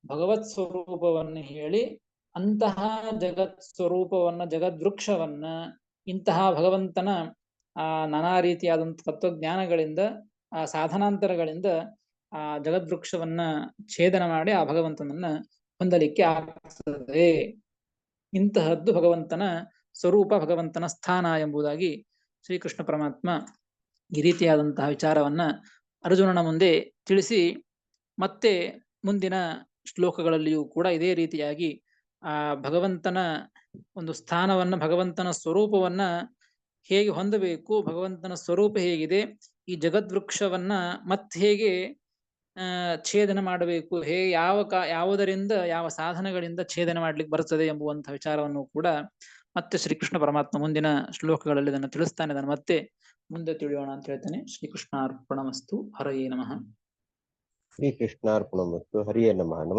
ಭಗವತ್ ಸ್ವರೂಪವನ್ನು ಹೇಳಿ ಅಂತಹ ಜಗತ್ ಸ್ವರೂಪವನ್ನ ಜಗದ್ವೃಕ್ಷವನ್ನ ಇಂತಹ ಭಗವಂತನ ಆ ನಾನಾ ರೀತಿಯಾದಂಥ ತತ್ವಜ್ಞಾನಗಳಿಂದ ಆ ಸಾಧನಾಂತರಗಳಿಂದ ಆ ಜಗದ್ವೃಕ್ಷವನ್ನ ಛೇದನ ಮಾಡಿ ಆ ಭಗವಂತನನ್ನ ಹೊಂದಲಿಕ್ಕೆ ಆಗ್ತದೆ. ಇಂತಹದ್ದು ಭಗವಂತನ ಸ್ವರೂಪ, ಭಗವಂತನ ಸ್ಥಾನ ಎಂಬುದಾಗಿ ಶ್ರೀಕೃಷ್ಣ ಪರಮಾತ್ಮ ಈ ರೀತಿಯಾದಂತಹ ವಿಚಾರವನ್ನ ಅರ್ಜುನನ ಮುಂದೆ ತಿಳಿಸಿ, ಮತ್ತೆ ಮುಂದಿನ ಶ್ಲೋಕಗಳಲ್ಲಿಯೂ ಕೂಡ ಇದೇ ರೀತಿಯಾಗಿ ಆ ಭಗವಂತನ ಒಂದು ಸ್ಥಾನವನ್ನ, ಭಗವಂತನ ಸ್ವರೂಪವನ್ನ ಹೇಗೆ ಹೊಂದಬೇಕು, ಭಗವಂತನ ಸ್ವರೂಪ ಹೇಗಿದೆ, ಈ ಜಗದ್ವೃಕ್ಷವನ್ನ ಮತ್ತೆ ಹೇಗೆ ಛೇದನ ಮಾಡಬೇಕು, ಹೇಗೆ ಯಾವುದರಿಂದ ಯಾವ ಸಾಧನಗಳಿಂದ ಛೇದನ ಮಾಡ್ಲಿಕ್ಕೆ ಬರ್ತದೆ ಎಂಬುವಂತಹ ವಿಚಾರವನ್ನು ಕೂಡ ಮತ್ತೆ ಶ್ರೀಕೃಷ್ಣ ಪರಮಾತ್ಮ ಮುಂದಿನ ಶ್ಲೋಕಗಳಲ್ಲಿ ಅದನ್ನು ತಿಳಿಸ್ತಾನೆ. ಅದನ್ನು ಮತ್ತೆ ಮುಂದೆ ತಿಳಿಯೋಣ ಅಂತ ಹೇಳ್ತಾನೆ. ಶ್ರೀಕೃಷ್ಣಾರ್ಪಣಮಸ್ತು. ಹರಯೇ ನಮಃ. ಶ್ರೀಕೃಷ್ಣಾರ್ಪಣಮಸ್ತು. ಹರಿಯೇ ನಮಃ.